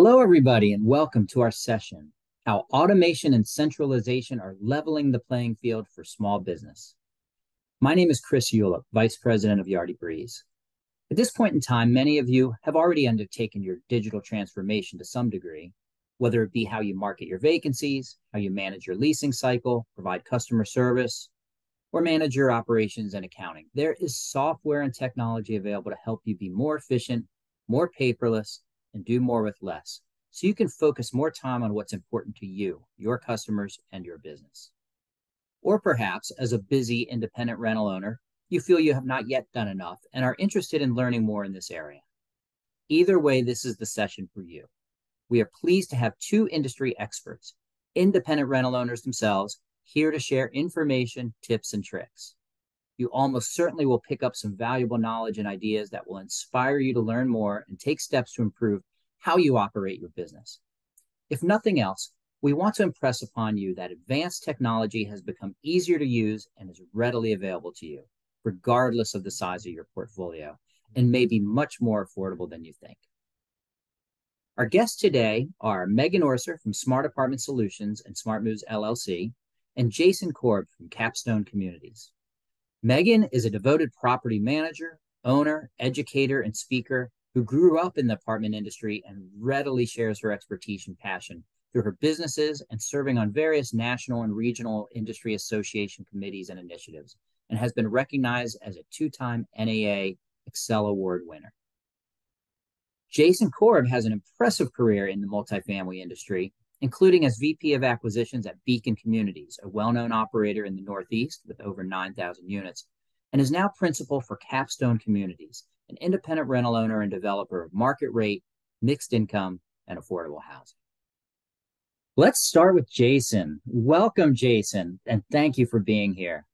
Hello, everybody, and welcome to our session, How Automation and Centralization Are Leveling the Playing Field for Small Business. My name is Chris Ulep, Vice President of Yardi Breeze. At this point in time, many of you have already undertaken your digital transformation to some degree, whether it be how you market your vacancies, how you manage your leasing cycle, provide customer service, or manage your operations and accounting. There is software and technology available to help you be more efficient, more paperless, and do more with less, so you can focus more time on what's important to you, your customers, and your business. Or perhaps, as a busy independent rental owner, you feel you have not yet done enough and are interested in learning more in this area. Either way, this is the session for you. We are pleased to have two industry experts, independent rental owners themselves, here to share information, tips, and tricks. You almost certainly will pick up some valuable knowledge and ideas that will inspire you to learn more and take steps to improve how you operate your business. If nothing else, we want to impress upon you that advanced technology has become easier to use and is readily available to you, regardless of the size of your portfolio, and may be much more affordable than you think. Our guests today are Megan Orser from Smart Apartment Solutions and Smart Moves LLC, and Jason Korb from Capstone Communities. Megan is a devoted property manager, owner, educator, and speaker who grew up in the apartment industry and readily shares her expertise and passion through her businesses and serving on various national and regional industry association committees and initiatives, and has been recognized as a two-time NAA Excel Award winner. Jason Korb has an impressive career in the multifamily industry, including as VP of Acquisitions at Beacon Communities, a well-known operator in the Northeast with over 9,000 units, and is now principal for Capstone Communities, an independent rental owner and developer of market rate, mixed income, and affordable housing. Let's start with Jason. Welcome, Jason, and thank you for being here.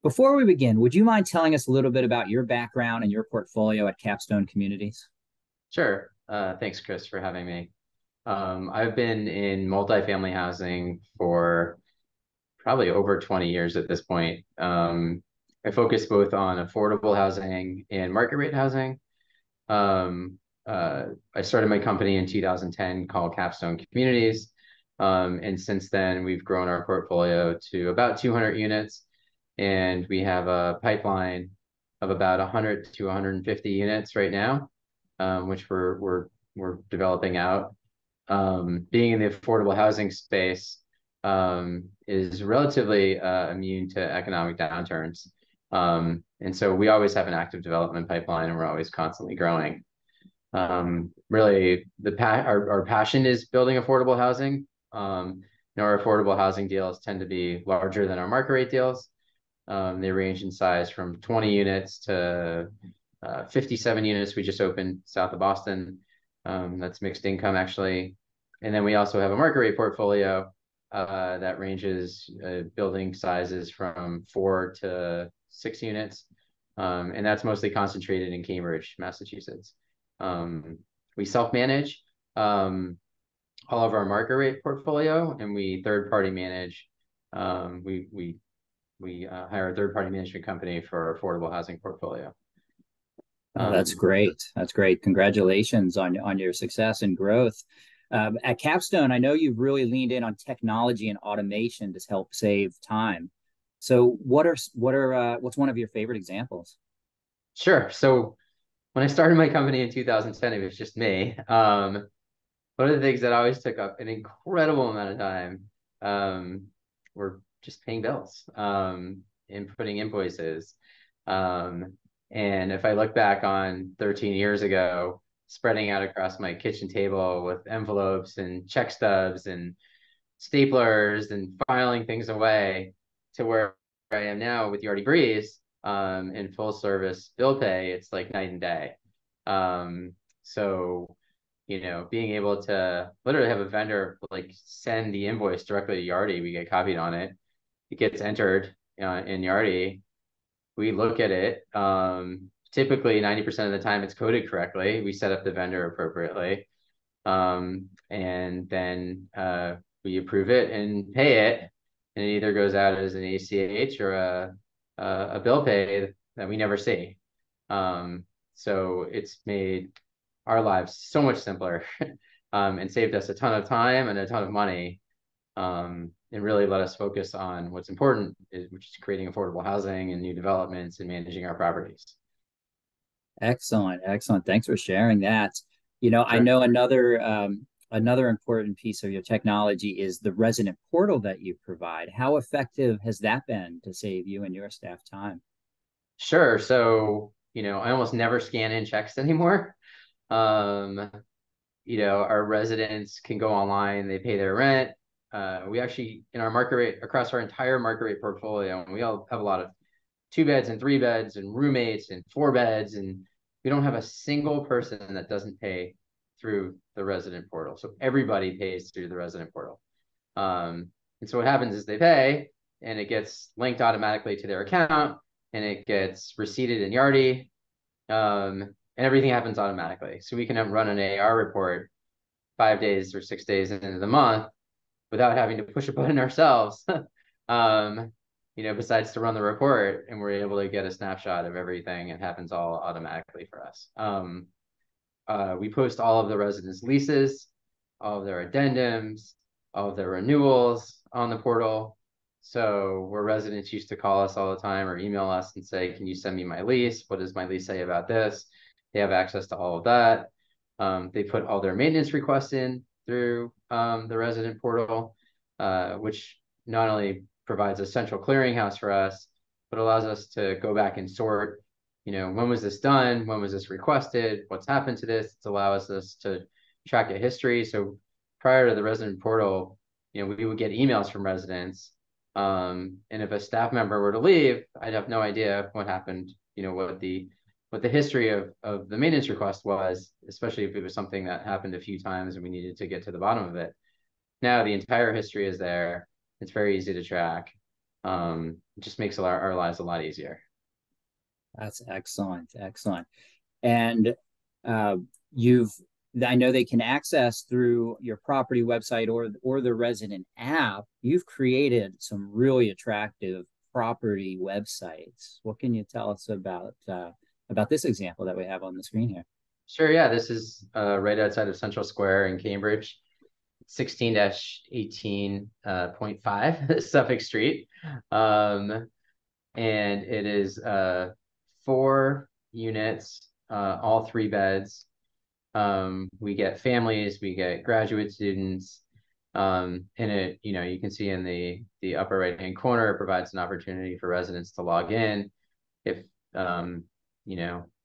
Before we begin, would you mind telling us a little bit about your background and your portfolio at Capstone Communities? Sure. Thanks, Chris, for having me. I've been in multifamily housing for probably over 20 years at this point. I focus both on affordable housing and market rate housing. I started my company in 2010 called Capstone Communities. And since then, we've grown our portfolio to about 200 units. And we have a pipeline of about 100 to 150 units right now, which we're developing out. Being in the affordable housing space is relatively immune to economic downturns. And so we always have an active development pipeline, and we're always constantly growing. Really, our passion is building affordable housing. Our affordable housing deals tend to be larger than our market rate deals. They range in size from 20 units to 57 units. We just opened south of Boston. That's mixed income, actually. And then we also have a market rate portfolio that ranges building sizes from 4 to 6 units. And that's mostly concentrated in Cambridge, Massachusetts. We self-manage all of our market rate portfolio, and we third-party manage. We hire a third-party management company for our affordable housing portfolio. Oh, that's great. That's great. Congratulations on your success and growth. At Capstone, I know you've really leaned in on technology and automation to help save time. So what's one of your favorite examples? Sure. So when I started my company in 2010, it was just me. One of the things that always took up an incredible amount of time were just paying bills, inputting invoices. And if I look back on 13 years ago, spreading out across my kitchen table with envelopes and check stubs and staplers and filing things away to where I am now with Yardi Breeze in full service bill pay, it's like night and day. So, being able to literally have a vendor like send the invoice directly to Yardi, we get copied on it. It gets entered in Yardi. We look at it. Typically, 90% of the time, it's coded correctly. We set up the vendor appropriately. And then we approve it and pay it. And it either goes out as an ACH or a bill pay that we never see. So it's made our lives so much simpler. and saved us a ton of time and a ton of money, and really let us focus on what's important, which is creating affordable housing and new developments and managing our properties. Excellent, excellent. Thanks for sharing that. You know, I Sure. know another important piece of your technology is the resident portal that you provide. How effective has that been to save you and your staff time? Sure. So, I almost never scan in checks anymore. Um, our residents can go online, they pay their rent. We actually, in our market rate, across our entire market rate portfolio, and we all have a lot of 2 beds and 3 beds and roommates and 4 beds, and we don't have a single person that doesn't pay through the resident portal. So everybody pays through the resident portal. And so what happens is they pay, and it gets linked automatically to their account, and it gets receipted in Yardi, and everything happens automatically. So we can run an AR report 5 days or 6 days into the month without having to push a button ourselves. Besides to run the report, and we're able to get a snapshot of everything. It happens all automatically for us. We post all of the residents' leases, all of their addendums, all of their renewals on the portal. So where residents used to call us all the time or email us and say, can you send me my lease? What does my lease say about this? They have access to all of that. They put all their maintenance requests in through the resident portal, which not only provides a central clearinghouse for us, but allows us to go back and sort, when was this done? When was this requested? What's happened to this? It's allows us to track a history. So prior to the resident portal, we would get emails from residents. And if a staff member were to leave, I'd have no idea what happened, what the history of the maintenance request was, especially if it was something that happened a few times and we needed to get to the bottom of it. Now the entire history is there. It's very easy to track. It just makes our lives a lot easier. That's excellent, excellent. And uh, you've, I know they can access through your property website or the resident app. You've created some really attractive property websites. What can you tell us about this example that we have on the screen here? Sure, yeah. This is right outside of Central Square in Cambridge, 16-18.5 Suffolk Street. And it is 4 units, all 3 beds. We get families, we get graduate students. And you can see in the upper right-hand corner, it provides an opportunity for residents to log in if,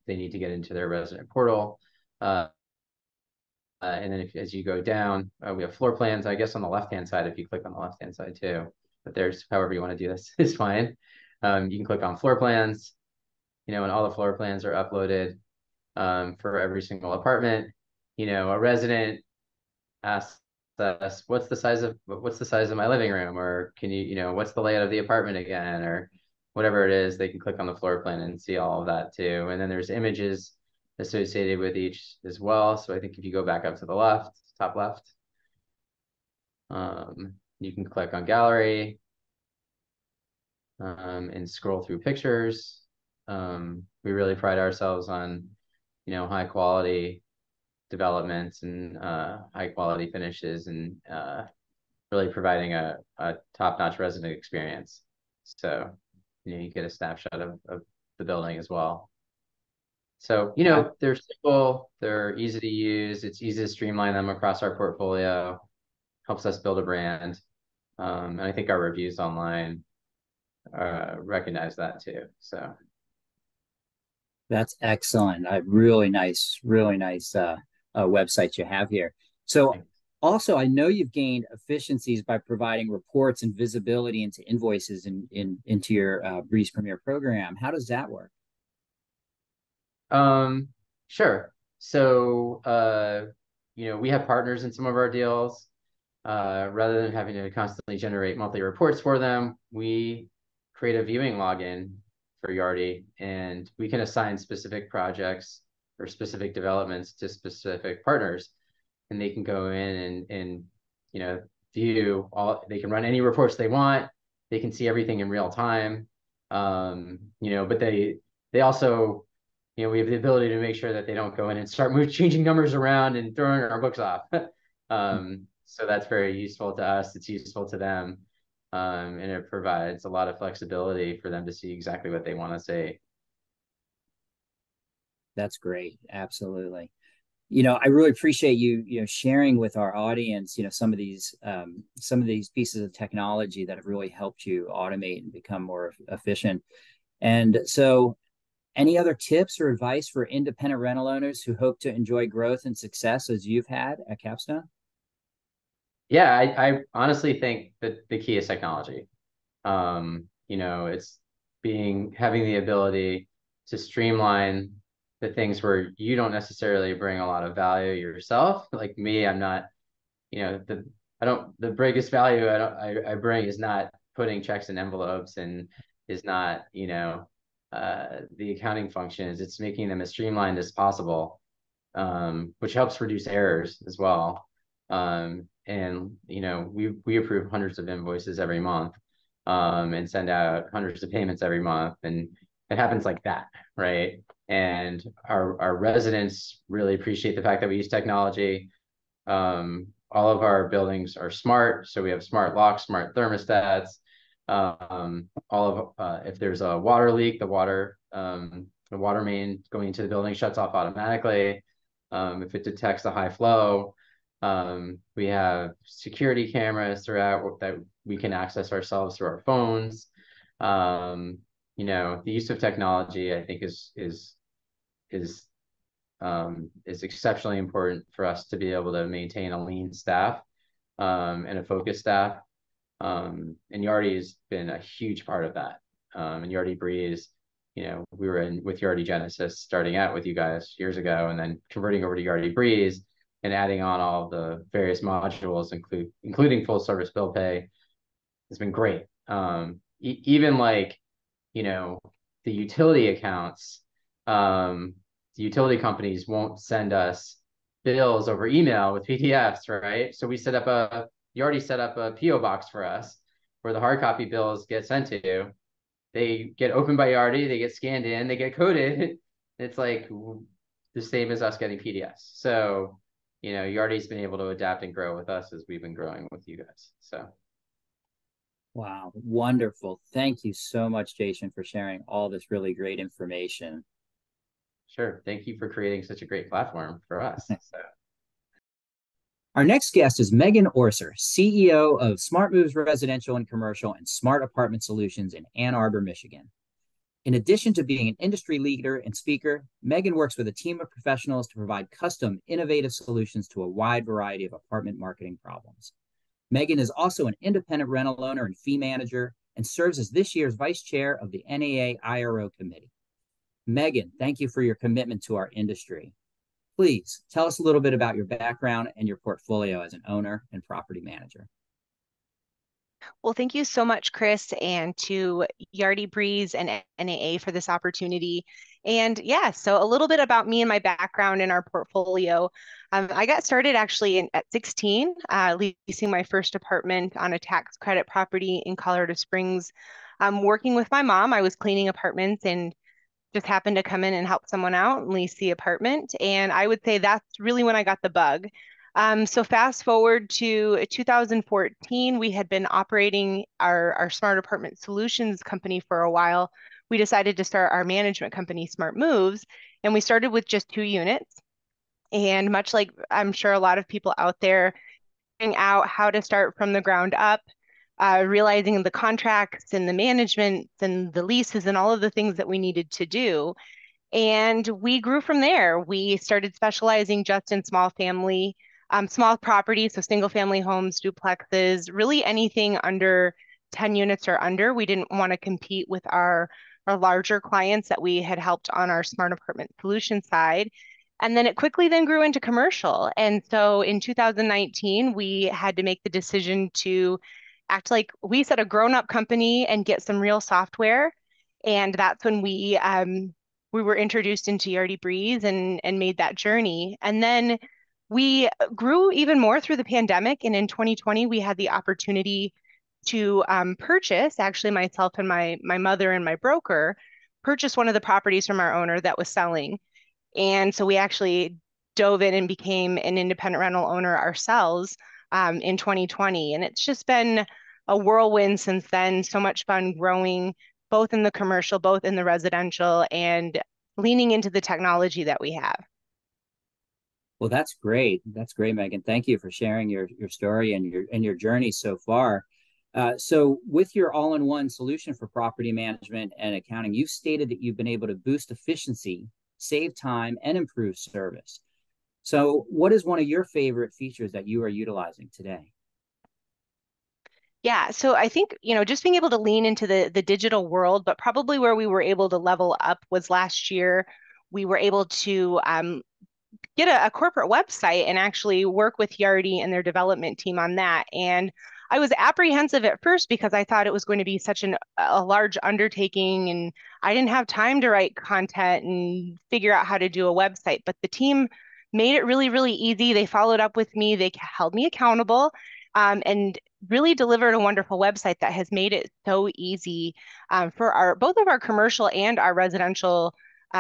they need to get into their resident portal. And then as you go down, we have floor plans, I guess, on the left-hand side, if you click on the left-hand side too. But there's however you want to do this is fine. You can click on floor plans, and all the floor plans are uploaded for every single apartment. A resident asks us, what's the size of my living room? Or can what's the layout of the apartment again? Or whatever it is, they can click on the floor plan and see all of that too. And then there's images associated with each as well. So I think if you go back up to the left, top left, you can click on gallery and scroll through pictures. We really pride ourselves on, high quality developments and high quality finishes, and really providing a top-notch resident experience. So, you get a snapshot of the building as well. So, they're simple, they're easy to use, it's easy to streamline them across our portfolio, helps us build a brand. And I think our reviews online recognize that too. So That's excellent. A really nice website you have here. So also, I know you've gained efficiencies by providing reports and visibility into invoices into your Breeze Premier program. How does that work? Sure. So we have partners in some of our deals. Rather than having to constantly generate monthly reports for them, we create a viewing login for Yardi, and we can assign specific projects or specific developments to specific partners, and they can go in and view all. They can run any reports they want. They can see everything in real time. But they also, we have the ability to make sure that they don't go in and start changing numbers around and throwing our books off. So that's very useful to us. It's useful to them. And it provides a lot of flexibility for them to see exactly what they want to see. That's great. Absolutely. I really appreciate you sharing with our audience, some of these pieces of technology that have really helped you automate and become more efficient. And so, any other tips or advice for independent rental owners who hope to enjoy growth and success as you've had at Capstone? Yeah, I honestly think that the key is technology. It's having the ability to streamline the things where you don't necessarily bring a lot of value yourself. Like me, I'm not, the biggest value I bring is not putting checks in envelopes and is not, the accounting functions. It's making them as streamlined as possible, which helps reduce errors as well. And we approve hundreds of invoices every month, and send out hundreds of payments every month, and it happens like that, right? And our residents really appreciate the fact that we use technology. All of our buildings are smart, so we have smart locks, smart thermostats. If there's a water leak, the water main going into the building shuts off automatically. If it detects a high flow, we have security cameras throughout that we can access ourselves through our phones. The use of technology, I think, is exceptionally important for us to be able to maintain a lean staff, and a focused staff. And Yardi has been a huge part of that. And Yardi Breeze, we were in with Yardi Genesis starting out with you guys years ago, and then converting over to Yardi Breeze and adding on all the various modules, including full service bill pay, has been great. Even like, the utility accounts, the utility companies won't send us bills over email with PDFs, right? So you already set up a PO box for us where the hard copy bills get sent to. They get opened by Yardi, they get scanned in, they get coded. It's like the same as us getting PDFs. So, Yardi's been able to adapt and grow with us as we've been growing with you guys. So, Wow, wonderful. Thank you so much, Jason, for sharing all this really great information. sure. Thank you for creating such a great platform for us. So. Our next guest is Megan Orser, CEO of Smart Moves Residential and Commercial and Smart Apartment Solutions in Ann Arbor, Michigan. In addition to being an industry leader and speaker, Megan works with a team of professionals to provide custom, innovative solutions to a wide variety of apartment marketing problems. Megan is also an independent rental owner and fee manager and serves as this year's vice chair of the NAA IRO committee. Megan, thank you for your commitment to our industry. Please tell us a little bit about your background and your portfolio as an owner and property manager. Well, thank you so much, Chris, and to Yardi Breeze and NAA for this opportunity. And yeah, so a little bit about me and my background in our portfolio. I got started actually at 16, leasing my first apartment on a tax credit property in Colorado Springs. Working with my mom, I was cleaning apartments and just happened to come in and help someone out and lease the apartment. And I would say that's really when I got the bug. So fast forward to 2014, we had been operating our smart apartment solutions company for a while. We decided to start our management company, Smart Moves, and we started with just 2 units. And much like I'm sure a lot of people out there, figuring out how to start from the ground up, realizing the contracts and the management and the leases and all of the things that we needed to do. And we grew from there. We started specializing just in small properties, so single family homes, duplexes, really anything under 10 units or under. We didn't want to compete with our larger clients that we had helped on our smart apartment solution side. And then it quickly then grew into commercial. And so in 2019, we had to make the decision to act like we said a grown-up company and get some real software. And that's when we were introduced into Yardi Breeze and made that journey. And then we grew even more through the pandemic. And in 2020, we had the opportunity to purchase, actually myself and my mother and my broker, purchased one of the properties from our owner that was selling. And so we actually dove in and became an independent rental owner ourselves in 2020. And it's just been a whirlwind since then. So much fun growing both in the commercial, both in the residential, and leaning into the technology that we have. Well, that's great. That's great, Megan. Thank you for sharing your story and your journey so far. So, with your all-in-one solution for property management and accounting, you've stated that you've been able to boost efficiency, save time, and improve service. So, what is one of your favorite features that you are utilizing today? Yeah, so I think, just being able to lean into the digital world, but probably where we were able to level up was last year. We were able to get a corporate website and actually work with Yardi and their development team on that. And I was apprehensive at first because I thought it was going to be such a large undertaking, and I didn't have time to write content and figure out how to do a website. But the team made it really, really easy. They followed up with me, they held me accountable, and really delivered a wonderful website that has made it so easy for our both of our commercial and our residential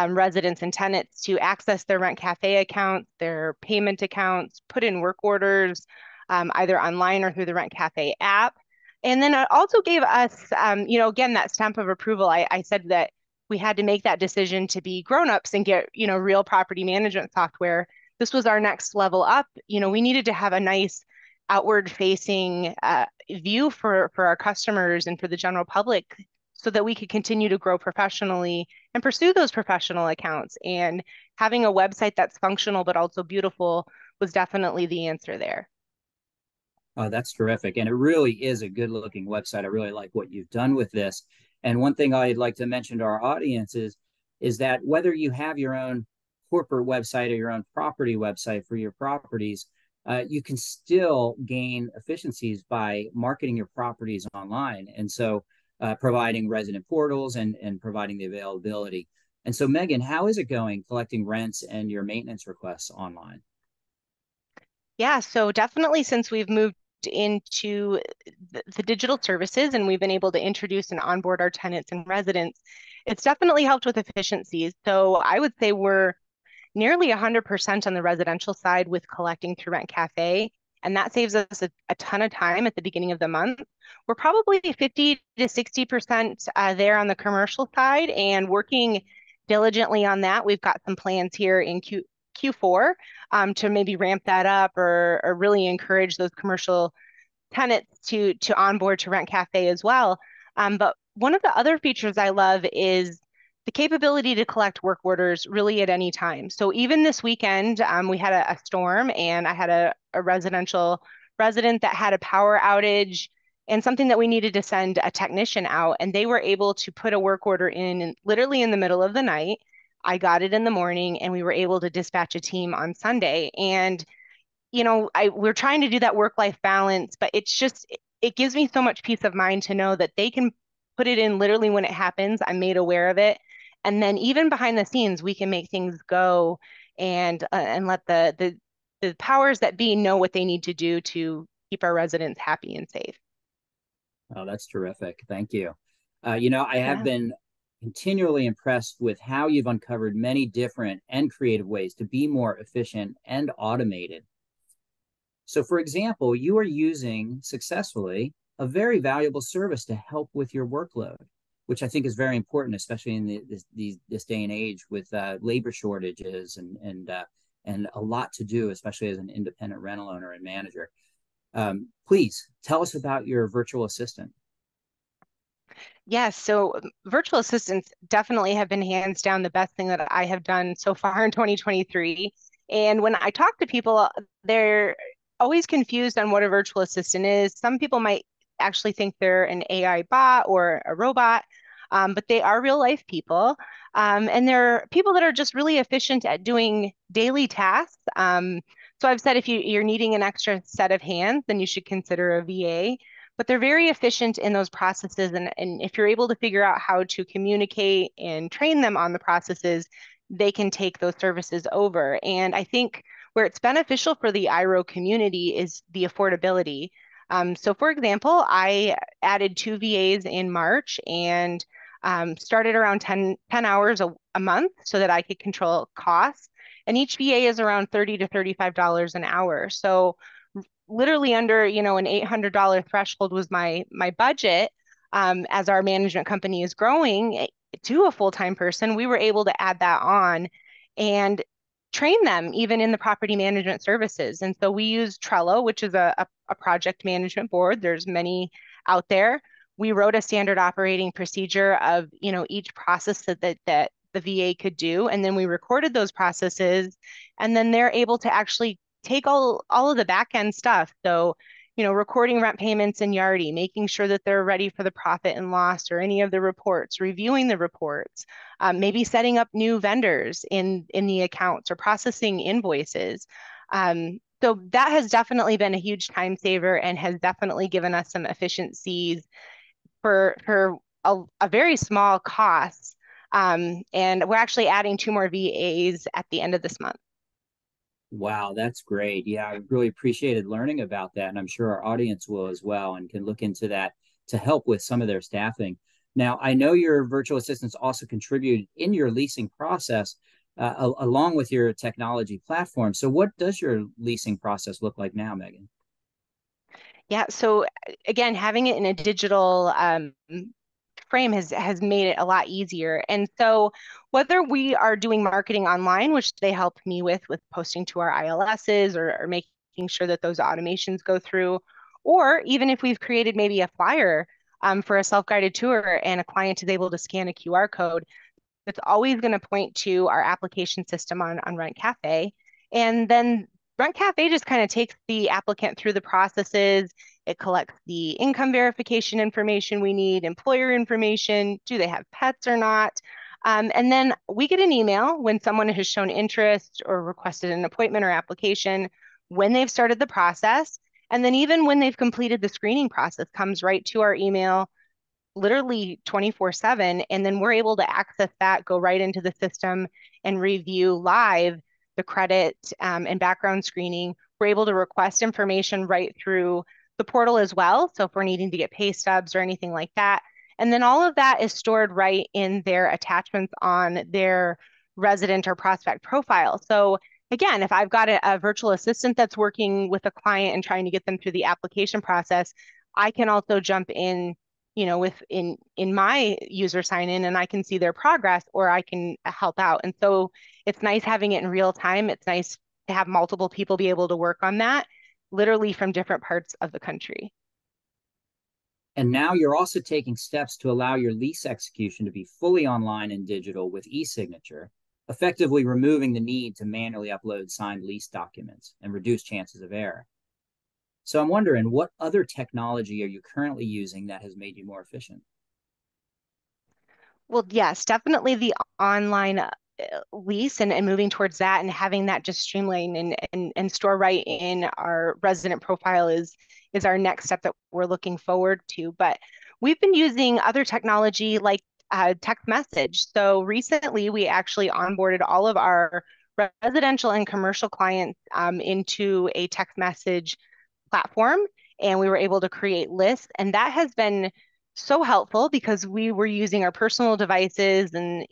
residents and tenants to access their Rent Cafe accounts, their payment accounts, put in work orders, either online or through the Rent Cafe app. And then it also gave us, again, that stamp of approval. I said that we had to make that decision to be grown-ups and get, real property management software. This was our next level up. We needed to have a nice outward-facing view for our customers and for the general public so that we could continue to grow professionally and pursue those professional accounts. And having a website that's functional but also beautiful was definitely the answer there. Oh, that's terrific. And it really is a good looking website. I really like what you've done with this. And one thing I'd like to mention to our audience is that whether you have your own corporate website or your own property website for your properties, you can still gain efficiencies by marketing your properties online. And so providing resident portals and providing the availability. And so, Megan, how is it going collecting rents and your maintenance requests online? Yeah, so definitely since we've moved into the digital services and we've been able to introduce and onboard our tenants and residents, it's definitely helped with efficiencies. So I would say we're nearly 100% on the residential side with collecting through Rent Cafe. And that saves us a ton of time at the beginning of the month. We're probably 50 to 60% there on the commercial side and working diligently on that. We've got some plans here in Q4 to maybe ramp that up or really encourage those commercial tenants to onboard to Rent Cafe as well. But one of the other features I love is the capability to collect work orders really at any time. So even this weekend, we had a storm and I had a residential resident that had a power outage and something that we needed to send a technician out. And they were able to put a work order in literally in the middle of the night. I got it in the morning and we were able to dispatch a team on Sunday. And we're trying to do that work-life balance, but it gives me so much peace of mind to know that they can put it in literally when it happens. I'm made aware of it. And then even behind the scenes, we can make things go and let the powers that be know what they need to do to keep our residents happy and safe. Oh, that's terrific. Thank you. I have Yeah. been continually impressed with how you've uncovered many different and creative ways to be more efficient and automated. So, for example, you are using successfully a very valuable service to help with your workload, which I think is very important, especially in this day and age with labor shortages and a lot to do, especially as an independent rental owner and manager. Please tell us about your virtual assistant. Yes, so virtual assistants definitely have been hands down the best thing that I have done so far in 2023. And when I talk to people, they're always confused on what a virtual assistant is. Some people might actually think they're an AI bot or a robot, but they are real life people. And they're people that are just really efficient at doing daily tasks. So I've said if you're needing an extra set of hands, then you should consider a VA, but they're very efficient in those processes. And if you're able to figure out how to communicate and train them on the processes, they can take those services over. And I think where it's beneficial for the IRO community is the affordability. So for example, I added two VAs in March and started around 10 hours a month so that I could control costs. and each VA is around $30 to $35 an hour. So literally under, an $800 threshold was my budget. As our management company is growing to a full-time person, we were able to add that on and train them even in the property management services. And so we use Trello, which is a project management board. There's many out there. We wrote a standard operating procedure of, each process that the VA could do. And then we recorded those processes, and then they're able to actually take all of the back end stuff. So, recording rent payments in Yardi, making sure that they're ready for the profit and loss or any of the reports, reviewing the reports, maybe setting up new vendors in the accounts or processing invoices. So that has definitely been a huge time saver and has definitely given us some efficiencies for a very small cost. And we're actually adding 2 more VAs at the end of this month. Wow, that's great. Yeah, I really appreciated learning about that. And I'm sure our audience will as well and can look into that to help with some of their staffing. Now, I know your virtual assistants also contribute in your leasing process along with your technology platform. So, what does your leasing process look like now, Megan? Yeah, so again, having it in a digital frame has made it a lot easier. And so whether we are doing marketing online, which they help me with posting to our ILSs or making sure that those automations go through, or even if we've created maybe a flyer for a self-guided tour and a client is able to scan a QR code, it's always going to point to our application system on Rent Cafe. And then Rent Cafe just kind of takes the applicant through the processes. It collects the income verification information we need, employer information, do they have pets or not? And then we get an email when someone has shown interest or requested an appointment or application, when they've started the process. And then even when they've completed the screening process, comes right to our email literally 24/7. And then we're able to access that, go right into the system and review live the credit and background screening. We're able to request information right through the portal as well. So if we're needing to get pay stubs or anything like that. And then all of that is stored right in their attachments on their resident or prospect profile. So again, if I've got a virtual assistant that's working with a client and trying to get them through the application process, I can also jump in, in my user sign in, and I can see their progress or I can help out. And so it's nice having it in real time. It's nice to have multiple people be able to work on that literally from different parts of the country. And now you're also taking steps to allow your lease execution to be fully online and digital with e-signature, effectively removing the need to manually upload signed lease documents and reduce chances of error. So I'm wondering, what other technology are you currently using that has made you more efficient? Well, yes, definitely the online lease and moving towards that and having that just streamline and store right in our resident profile is our next step that we're looking forward to. But we've been using other technology like text message. So recently we actually onboarded all of our residential and commercial clients into a text message platform, and we were able to create lists. And that has been so helpful because we were using our personal devices, and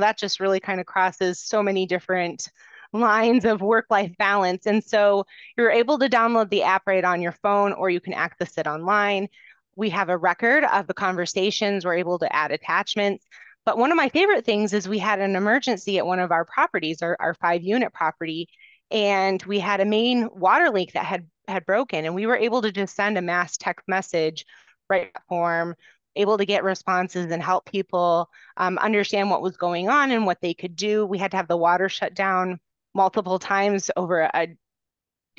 that just really kind of crosses so many different lines of work-life balance. And so you're able to download the app right on your phone, or you can access it online. We have a record of the conversations. We're able to add attachments. But one of my favorite things is we had an emergency at one of our properties, our 5-unit property, and we had a main water leak that had broken, and we were able to just send a mass text message right form, able to get responses and help people understand what was going on and what they could do. We had to have the water shut down multiple times over a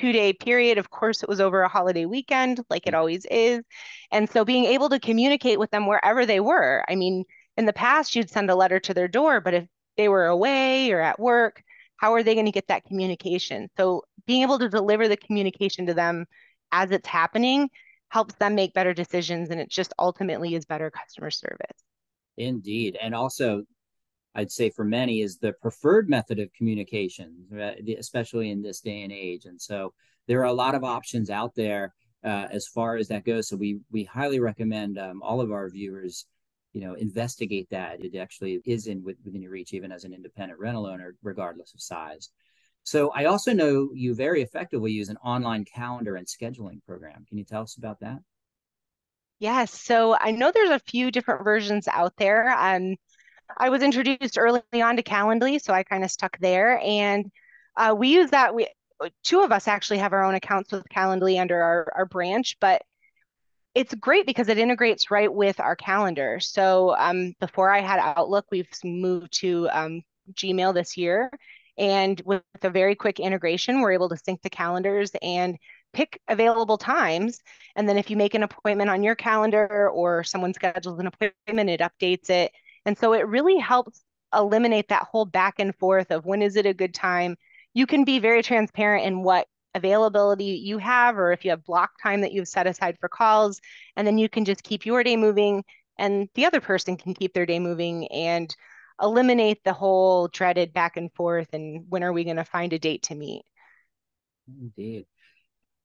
2-day period. Of course, it was over a holiday weekend, like it always is. And so being able to communicate with them wherever they were. I mean, in the past, you'd send a letter to their door, but if they were away or at work, how are they going to get that communication? So being able to deliver the communication to them as it's happening helps them make better decisions, and it just ultimately is better customer service. Indeed. And also, I'd say for many is the preferred method of communication, right? Especially in this day and age. And so there are a lot of options out there as far as that goes. So we highly recommend all of our viewers, investigate that. It actually is within your reach, even as an independent rental owner, regardless of size. So I also know you very effectively use an online calendar and scheduling program. Can you tell us about that? Yes, so I know there's a few different versions out there. I was introduced early on to Calendly, so I kind of stuck there, and we use that. We two of us actually have our own accounts with Calendly under our branch, but it's great because it integrates right with our calendar. So before I had Outlook, we've moved to Gmail this year. And with a very quick integration, we're able to sync the calendars and pick available times. And then if you make an appointment on your calendar or someone schedules an appointment, it updates it. And so it really helps eliminate that whole back and forth of when is it a good time. You can be very transparent in what availability you have, or if you have block time that you've set aside for calls, and then you can just keep your day moving and the other person can keep their day moving and eliminate the whole dreaded back and forth and when are we going to find a date to meet. Indeed.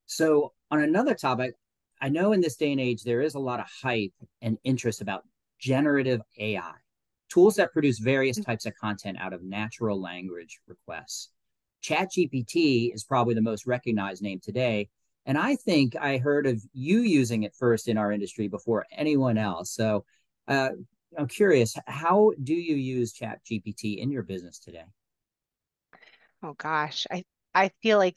So, on another topic, I know in this day and age, there is a lot of hype and interest about generative AI, tools that produce various types of content out of natural language requests. ChatGPT is probably the most recognized name today. And I think I heard of you using it first in our industry before anyone else. So, uh, I'm curious, how do you use ChatGPT in your business today? Oh gosh, I feel like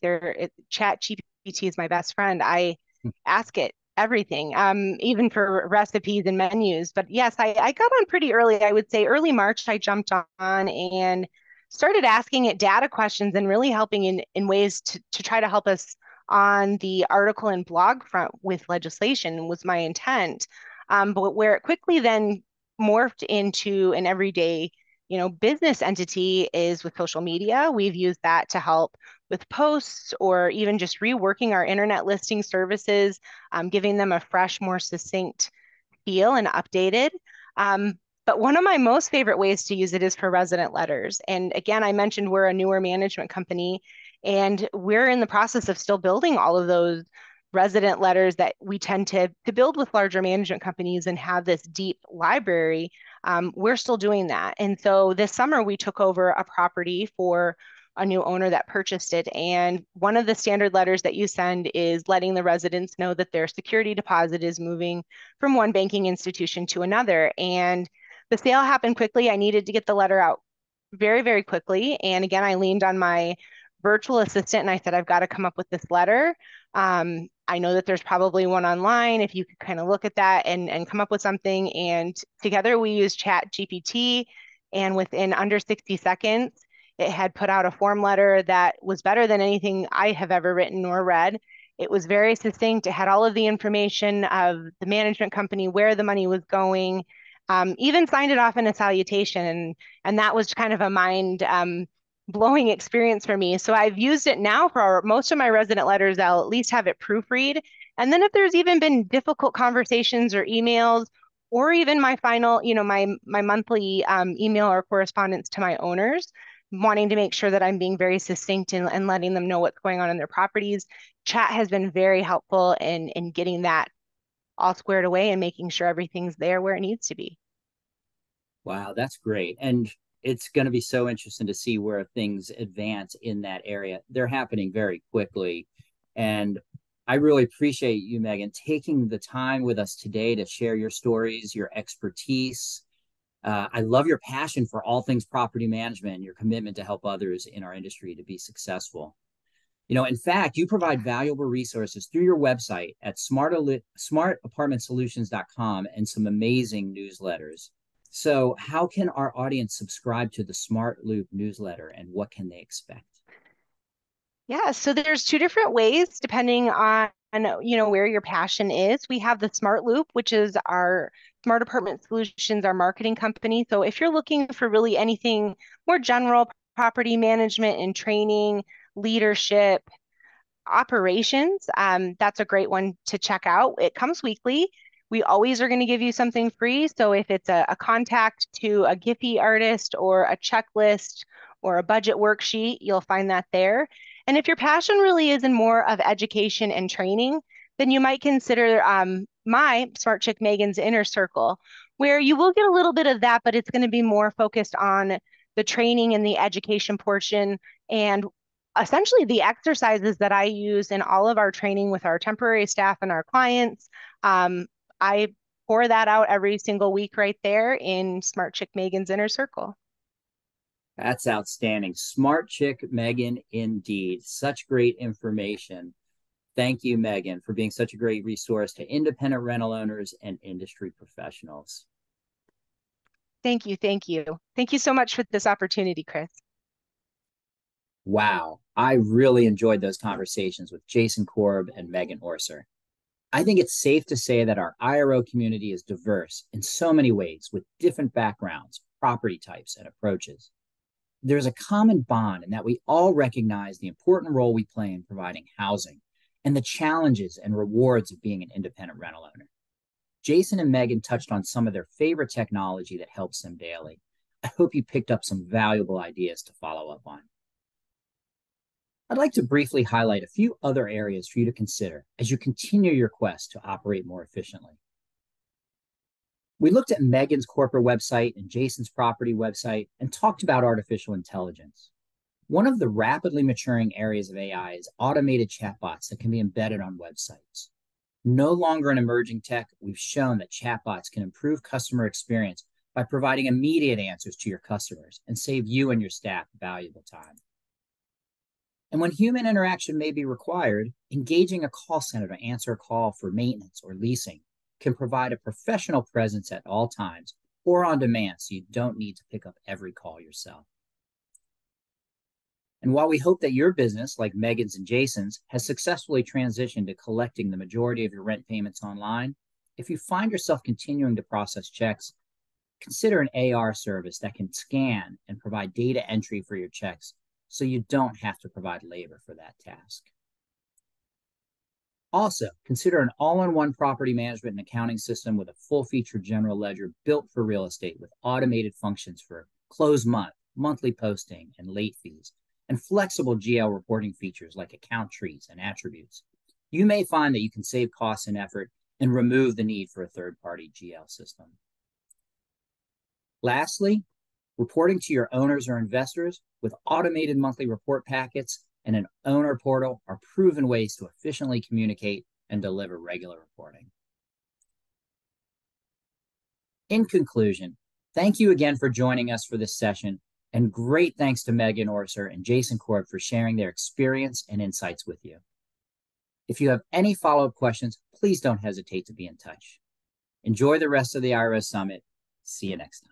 Chat GPT is my best friend. I ask it everything, even for recipes and menus. But yes, I got on pretty early. I would say early March, I jumped on and started asking it data questions and really helping in ways to try to help us on the article and blog front with legislation was my intent. But where it quickly then morphed into an everyday business entity is with social media. We've used that to help with posts or even just reworking our internet listing services, giving them a fresh, more succinct feel and updated. But one of my most favorite ways to use it is for resident letters. And again, I mentioned we're a newer management company, and we're in the process of still building all of those resident letters that we tend to build with larger management companies and have this deep library. We're still doing that. And so this summer, we took over a property for a new owner that purchased it. And one of the standard letters that you send is letting the residents know that their security deposit is moving from one banking institution to another. And the sale happened quickly. I needed to get the letter out very, very quickly. And again, I leaned on my virtual assistant and I said, I've got to come up with this letter. I know that there's probably one online. If you could kind of look at that and come up with something. And together we used Chat GPT, and within under 60 seconds, it had put out a form letter that was better than anything I have ever written or read. It was very succinct. It had all of the information of the management company, where the money was going, even signed it off in a salutation. And that was kind of a mind blowing experience for me. So I've used it now for most of my resident letters. I'll at least have it proofread. And then if there's even been difficult conversations or emails, or even my final, my monthly email or correspondence to my owners, wanting to make sure that I'm being very succinct and letting them know what's going on in their properties. Chat has been very helpful in getting that all squared away and making sure everything's there where it needs to be. Wow, that's great. And it's going to be so interesting to see where things advance in that area. They're happening very quickly. And I really appreciate you, Megan, taking the time with us today to share your stories, your expertise. I love your passion for all things property management and your commitment to help others in our industry to be successful. In fact, you provide valuable resources through your website at smartapartmentsolutions.com and some amazing newsletters. So, how can our audience subscribe to the Smart Loop newsletter and what can they expect? Yeah, so there's two different ways depending on where your passion is. We have the Smart Loop, which is our Smart Apartment Solutions, our marketing company. So if you're looking for really anything more general, property management and training, leadership, operations, that's a great one to check out. It comes weekly. We always are going to give you something free. So if it's a contact to a Giphy artist or a checklist or a budget worksheet, you'll find that there. And if your passion really is in more of education and training, then you might consider my Smart Chick Megan's Inner Circle, where you will get a little bit of that, but it's going to be more focused on the training and the education portion. And essentially the exercises that I use in all of our training with our temporary staff and our clients. I pour that out every single week right there in Smart Chick Megan's Inner Circle. That's outstanding. Smart chick, Megan, indeed. Such great information. Thank you, Megan, for being such a great resource to independent rental owners and industry professionals. Thank you. Thank you. Thank you so much for this opportunity, Chris. Wow. I really enjoyed those conversations with Jason Korb and Megan Orser. I think it's safe to say that our IRO community is diverse in so many ways with different backgrounds, property types, and approaches. There's a common bond in that we all recognize the important role we play in providing housing and the challenges and rewards of being an independent rental owner. Jason and Megan touched on some of their favorite technology that helps them daily. I hope you picked up some valuable ideas to follow up on. I'd like to briefly highlight a few other areas for you to consider as you continue your quest to operate more efficiently. We looked at Megan's corporate website and Jason's property website and talked about artificial intelligence. One of the rapidly maturing areas of AI is automated chatbots that can be embedded on websites. No longer an emerging tech, we've shown that chatbots can improve customer experience by providing immediate answers to your customers and save you and your staff valuable time. And when human interaction may be required, engaging a call center to answer a call for maintenance or leasing can provide a professional presence at all times or on demand so you don't need to pick up every call yourself. And while we hope that your business, like Megan's and Jason's, has successfully transitioned to collecting the majority of your rent payments online, if you find yourself continuing to process checks, consider an AR service that can scan and provide data entry for your checks so you don't have to provide labor for that task. Also, consider an all-in-one property management and accounting system with a full-featured general ledger built for real estate with automated functions for close month, monthly posting, and late fees, and flexible GL reporting features like account trees and attributes. You may find that you can save costs and effort and remove the need for a third-party GL system. Lastly, reporting to your owners or investors with automated monthly report packets and an owner portal are proven ways to efficiently communicate and deliver regular reporting. In conclusion, thank you again for joining us for this session, and great thanks to Megan Orser and Jason Korb for sharing their experience and insights with you. If you have any follow-up questions, please don't hesitate to be in touch. Enjoy the rest of the IRS Summit. See you next time.